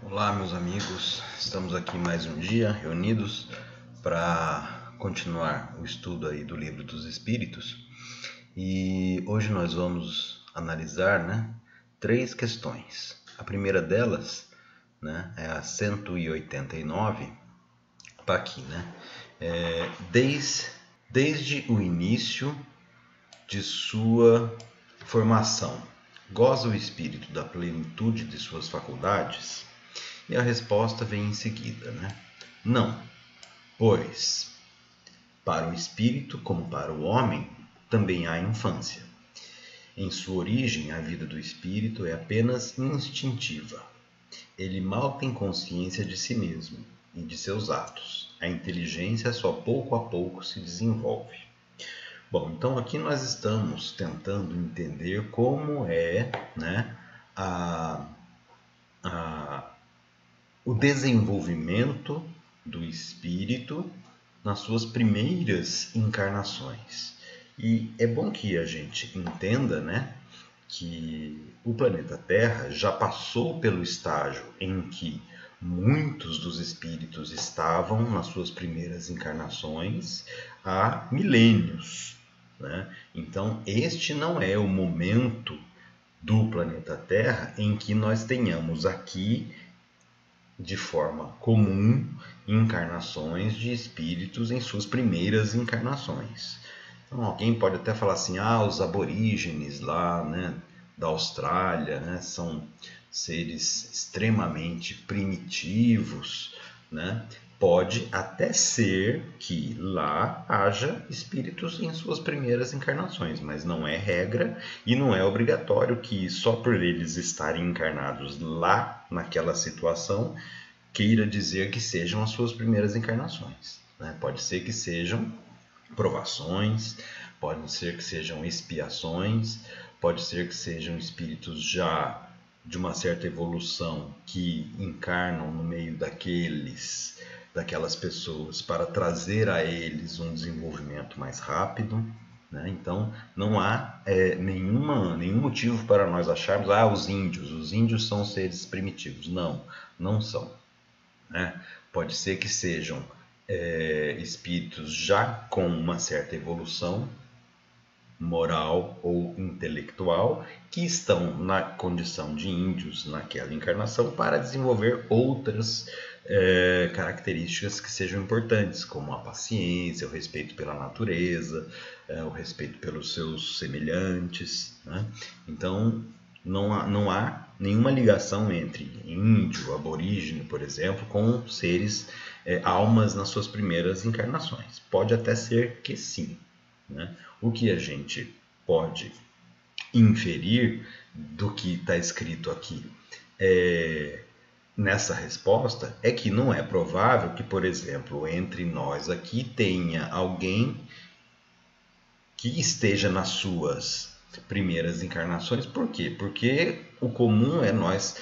Olá, meus amigos, estamos aqui mais um dia reunidos para continuar o estudo aí do Livro dos Espíritos e hoje nós vamos analisar, três questões. A primeira delas, é a 189, está aqui, desde o início de sua formação, goza o espírito da plenitude de suas faculdades? E a resposta vem em seguida, Não, pois para o espírito, como para o homem, também há infância. Em sua origem, a vida do espírito é apenas instintiva. Ele mal tem consciência de si mesmo e de seus atos. A inteligência só pouco a pouco se desenvolve. Bom, então aqui nós estamos tentando entender como é, o desenvolvimento do espírito nas suas primeiras encarnações. E é bom que a gente entenda, que o planeta Terra já passou pelo estágio em que muitos dos espíritos estavam nas suas primeiras encarnações há milênios, Então, este não é o momento do planeta Terra em que nós tenhamos aqui de forma comum encarnações de espíritos em suas primeiras encarnações. Então, alguém pode até falar assim, os aborígenes lá, da Austrália, são seres extremamente primitivos, Pode até ser que lá haja espíritos em suas primeiras encarnações, mas não é regra e não é obrigatório que só por eles estarem encarnados lá naquela situação queira dizer que sejam as suas primeiras encarnações. Pode ser que sejam provações, pode ser que sejam expiações, pode ser que sejam espíritos já de uma certa evolução que encarnam no meio daquelas pessoas para trazer a eles um desenvolvimento mais rápido. Então, não há nenhum motivo para nós acharmos os índios são seres primitivos. Não são. Pode ser que sejam espíritos já com uma certa evolução moral ou intelectual que estão na condição de índios naquela encarnação para desenvolver outras características que sejam importantes, como a paciência, o respeito pela natureza, o respeito pelos seus semelhantes. Então, não há nenhuma ligação entre índio, aborígene, por exemplo, com seres, almas nas suas primeiras encarnações. Pode até ser que sim. O que a gente pode inferir do que está escrito aqui nessa resposta é que não é provável que, por exemplo, entre nós aqui tenha alguém que esteja nas suas primeiras encarnações. Por quê? Porque o comum é nós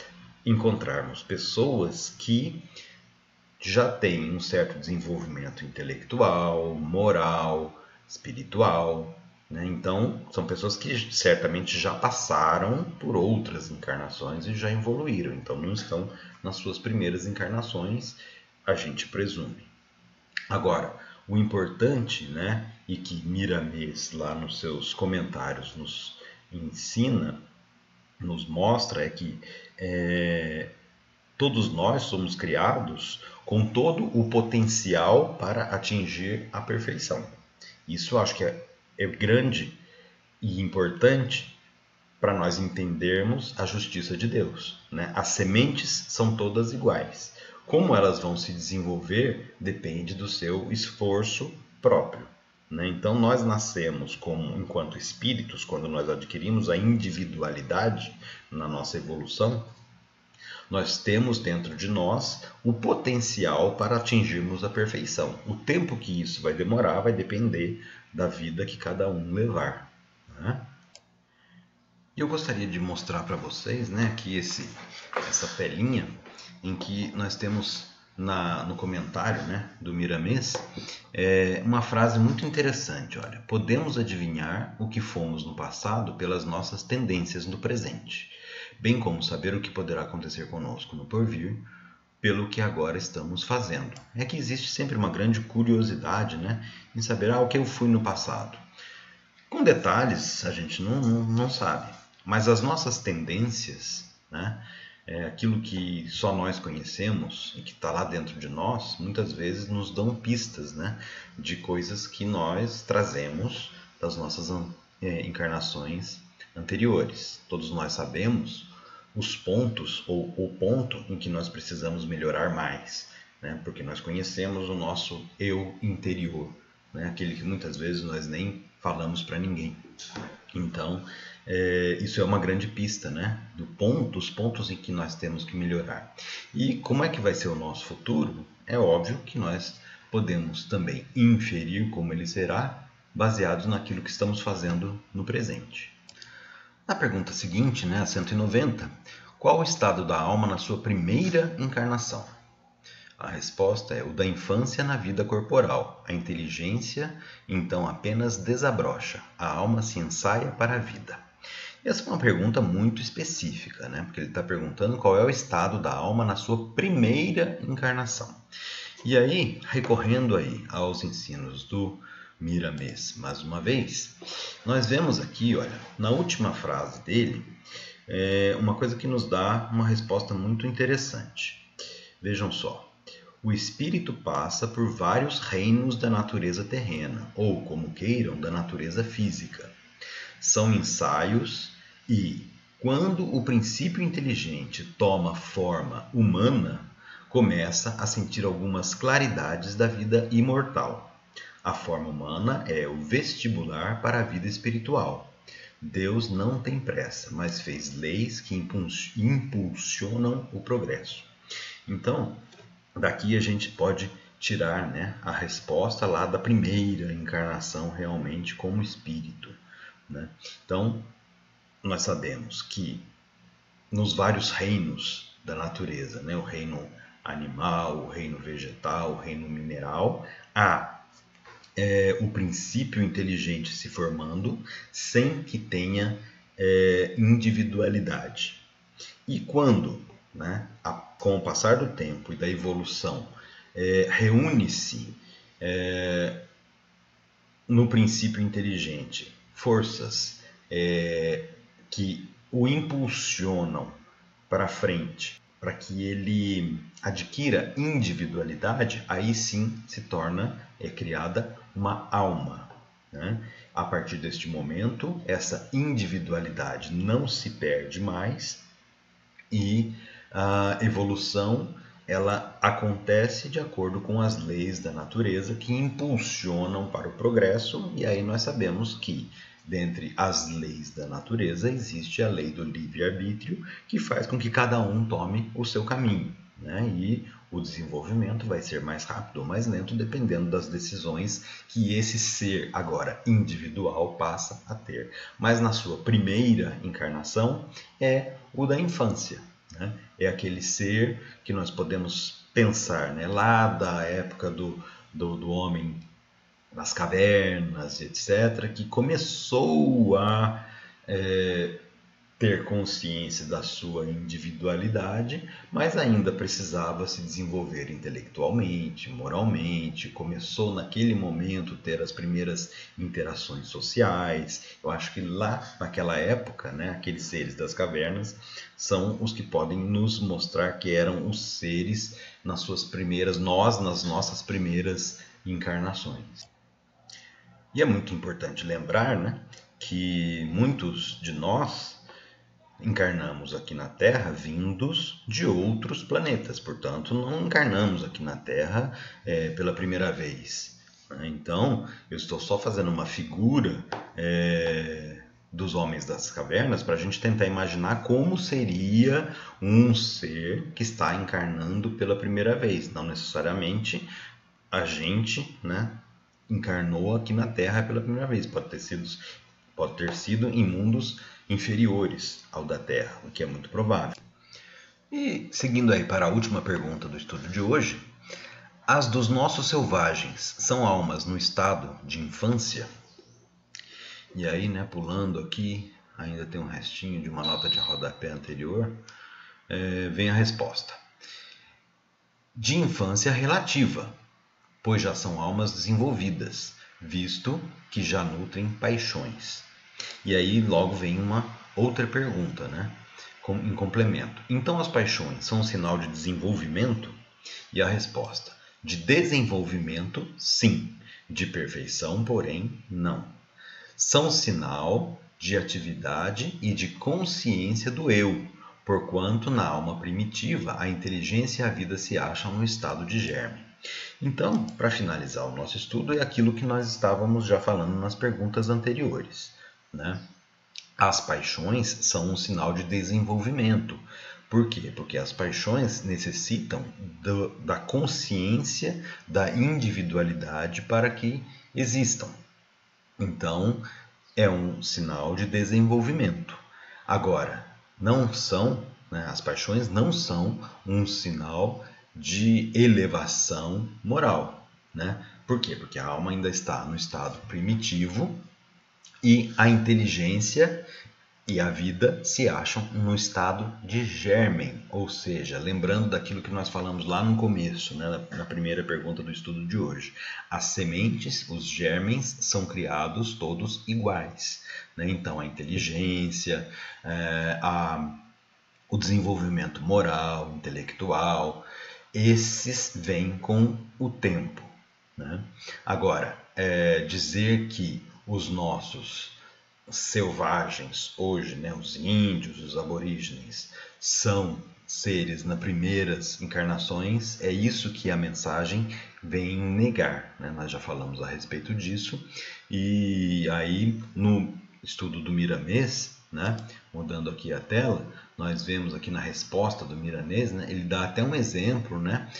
encontrarmos pessoas que já têm um certo desenvolvimento intelectual, moral, espiritual, Então, são pessoas que certamente já passaram por outras encarnações e já evoluíram. Então, não estão nas suas primeiras encarnações, a gente presume. Agora, o importante, e que Miramês lá nos seus comentários nos ensina, nos mostra, é que todos nós somos criados com todo o potencial para atingir a perfeição. Isso acho que é grande e importante para nós entendermos a justiça de Deus. As sementes são todas iguais. Como elas vão se desenvolver depende do seu esforço próprio. Então, nós nascemos enquanto espíritos, quando nós adquirimos a individualidade na nossa evolução, nós temos dentro de nós o potencial para atingirmos a perfeição. O tempo que isso vai demorar vai depender da vida que cada um levar. E eu gostaria de mostrar para vocês aqui essa telinha em que nós temos no comentário do Miramês uma frase muito interessante. Olha, podemos adivinhar o que fomos no passado pelas nossas tendências no presente. bem como saber o que poderá acontecer conosco no porvir, pelo que agora estamos fazendo. É que existe sempre uma grande curiosidade, né, em saber o que eu fui no passado. Com detalhes, a gente não sabe, mas as nossas tendências, né, aquilo que só nós conhecemos e que está lá dentro de nós, muitas vezes nos dão pistas, né, de coisas que nós trazemos das nossas encarnações anteriores. Todos nós sabemos os pontos ou o ponto em que nós precisamos melhorar mais, né, porque nós conhecemos o nosso eu interior, né, aquele que muitas vezes nós nem falamos para ninguém. Então, isso é uma grande pista, né, dos pontos em que nós temos que melhorar. E como é que vai ser o nosso futuro? É óbvio que nós podemos também inferir como ele será, baseados naquilo que estamos fazendo no presente. Na pergunta seguinte, né, a 190, qual o estado da alma na sua primeira encarnação? A resposta é o da infância na vida corporal. A inteligência, então, apenas desabrocha. A alma se ensaia para a vida. Essa é uma pergunta muito específica, né? Porque ele está perguntando qual é o estado da alma na sua primeira encarnação. E aí, recorrendo aí aos ensinos do Miramês, mais uma vez, nós vemos aqui, olha, na última frase dele, uma coisa que nos dá uma resposta muito interessante. Vejam só. O espírito passa por vários reinos da natureza terrena, ou, como queiram, da natureza física. São ensaios e, quando o princípio inteligente toma forma humana, começa a sentir algumas claridades da vida imortal. A forma humana é o vestibular para a vida espiritual. Deus não tem pressa, mas fez leis que impulsionam o progresso. Então, daqui a gente pode tirar, né, a resposta lá da primeira encarnação realmente como espírito, né? Então, nós sabemos que nos vários reinos da natureza, né, o reino animal, o reino vegetal, o reino mineral, há o princípio inteligente se formando sem que tenha individualidade. E quando, né, com o passar do tempo e da evolução, reúne-se no princípio inteligente forças que o impulsionam para frente, para que ele adquira individualidade, aí sim se torna criada uma alma, né? A partir deste momento, essa individualidade não se perde mais e a evolução ela acontece de acordo com as leis da natureza que impulsionam para o progresso, e aí nós sabemos que dentre as leis da natureza existe a lei do livre-arbítrio, que faz com que cada um tome o seu caminho, né? E o desenvolvimento vai ser mais rápido ou mais lento, dependendo das decisões que esse ser agora individual passa a ter. Mas na sua primeira encarnação é o da infância, né? É aquele ser que nós podemos pensar, né, lá da época do homem nas cavernas, etc., que começou a ter consciência da sua individualidade, mas ainda precisava se desenvolver intelectualmente, moralmente, começou naquele momento a ter as primeiras interações sociais. Eu acho que lá naquela época, né, aqueles seres das cavernas são os que podem nos mostrar que eram os seres nas nossas primeiras encarnações. E é muito importante lembrar, né, que muitos de nós encarnamos aqui na Terra vindos de outros planetas, portanto não encarnamos aqui na Terra pela primeira vez. Então eu estou só fazendo uma figura dos homens das cavernas para a gente tentar imaginar como seria um ser que está encarnando pela primeira vez. Não necessariamente a gente, né, encarnou aqui na Terra pela primeira vez, pode ter sido em mundos inferiores ao da Terra, o que é muito provável. E seguindo aí para a última pergunta do estudo de hoje, as dos nossos selvagens são almas no estado de infância? E aí, né, pulando aqui ainda tem um restinho de uma nota de rodapé anterior, vem a resposta. De infância relativa, pois já são almas desenvolvidas, visto que já nutrem paixões. E aí logo vem uma outra pergunta, né? Em complemento. Então as paixões são um sinal de desenvolvimento? E a resposta: de desenvolvimento, sim. De perfeição, porém, não. São sinal de atividade e de consciência do eu, porquanto na alma primitiva a inteligência e a vida se acham no estado de germe. Então, para finalizar o nosso estudo, é aquilo que nós estávamos já falando nas perguntas anteriores, né? As paixões são um sinal de desenvolvimento. Por quê? Porque as paixões necessitam da consciência da individualidade para que existam. Então, é um sinal de desenvolvimento. Agora, não são, né, as paixões não são um sinal de elevação moral, né? Por quê? Porque a alma ainda está no estado primitivo e a inteligência e a vida se acham no estado de germen, ou seja, lembrando daquilo que nós falamos lá no começo, né, na primeira pergunta do estudo de hoje. As sementes, os germens, são criados todos iguais, né? Então, a inteligência, o desenvolvimento moral, intelectual, esses vêm com o tempo, né? Agora, dizer que os nossos selvagens hoje, né, os índios, os aborígenes, são seres nas primeiras encarnações, é isso que a mensagem vem negar, né? Nós já falamos a respeito disso, e aí no estudo do Miramês, né, mudando aqui a tela, nós vemos aqui na resposta do Miramês, né, ele dá até um exemplo, né,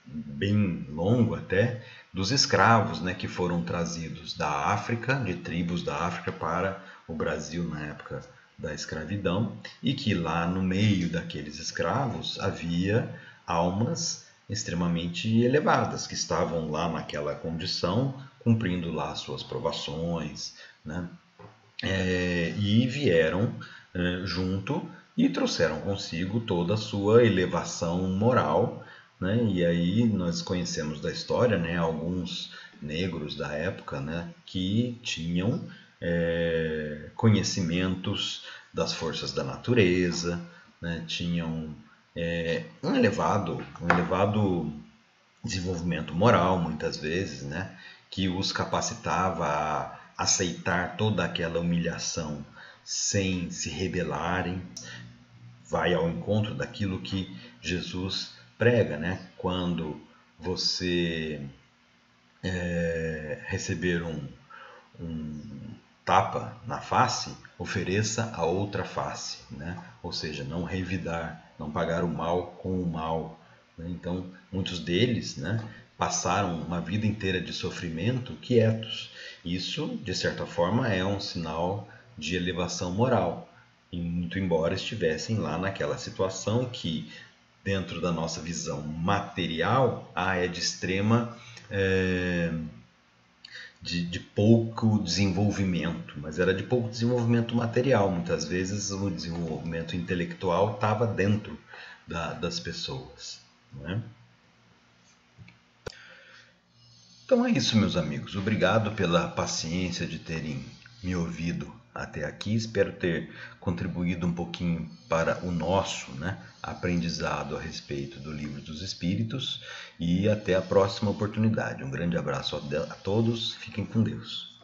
bem longo até, dos escravos, né, que foram trazidos da África, de tribos da África para o Brasil na época da escravidão, e que lá no meio daqueles escravos havia almas extremamente elevadas, que estavam lá naquela condição, cumprindo lá suas provações, né, e vieram junto e trouxeram consigo toda a sua elevação moral, né? E aí nós conhecemos da história, né, alguns negros da época, né, que tinham conhecimentos das forças da natureza, né, tinham um elevado desenvolvimento moral, muitas vezes, né, que os capacitava a aceitar toda aquela humilhação sem se rebelarem. Vai ao encontro daquilo que Jesus prega, né? Quando você receber um tapa na face, ofereça a outra face, né? Ou seja, não revidar, não pagar o mal com o mal, né? Então, muitos deles, né, passaram uma vida inteira de sofrimento quietos. Isso, de certa forma, é um sinal de elevação moral, e muito embora estivessem lá naquela situação que, dentro da nossa visão material, é de extrema de pouco desenvolvimento, mas era de pouco desenvolvimento material. Muitas vezes o desenvolvimento intelectual estava dentro das pessoas, né? Então é isso, meus amigos. Obrigado pela paciência de terem me ouvido até aqui. Espero ter contribuído um pouquinho para o nosso, né, aprendizado a respeito do Livro dos Espíritos, e até a próxima oportunidade. Um grande abraço a todos. Fiquem com Deus.